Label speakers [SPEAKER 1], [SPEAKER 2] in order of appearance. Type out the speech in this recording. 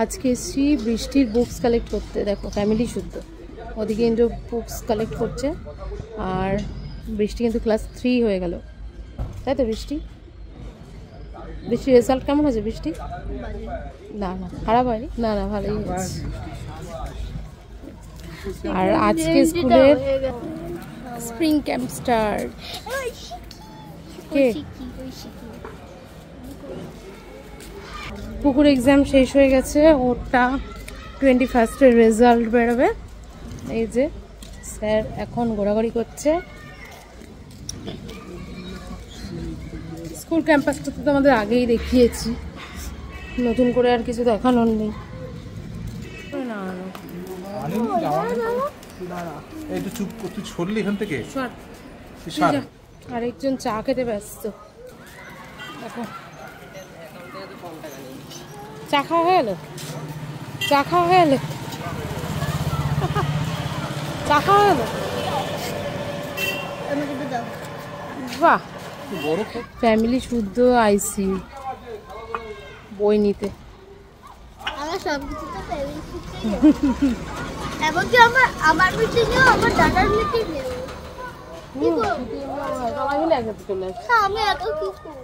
[SPEAKER 1] আজকে এসছি বৃষ্টির বুকস কালেক্ট করতে। দেখো ফ্যামিলি শুদ্ধ, ওদিকে কিন্তু বুকস কালেক্ট করছে। আর বৃষ্টি কিন্তু ক্লাস 3 হয়ে গেল, তাই তো? বৃষ্টির রেজাল্ট কেমন হয়েছে বৃষ্টি? না না খারাপ হয়নি, না না ভালোই হয়েছে। আর আজকে স্কুলের স্প্রিং ক্যাম্প স্টার্ট। পুকুর এক্সাম শেষ হয়ে গেছে, ওটা 21 রেজাল্ট বেরোবে। এই যে স্যার এখন ঘোরাঘুরি করছে। স্কুল ক্যাম্পাসটা তো আমাদের আগেই দেখিয়েছি, নতুন করে আর কিছু দেখানোর নেই। আরেকজন চা খেতে ব্যস্ত। দেখো চা খাওয়া হয়ে গেল, চা খাওয়া হয়ে গেল, চা খাওয়া গেল। বাহ, ফ্যামিলি শুদ্ধ আইসি বই নিতে।
[SPEAKER 2] এমনকি আমার মিটিংও আমার দাদার মিটিংও
[SPEAKER 1] সবাই মিলে একসাথে চলে আসে।
[SPEAKER 2] আমি এত কি করব?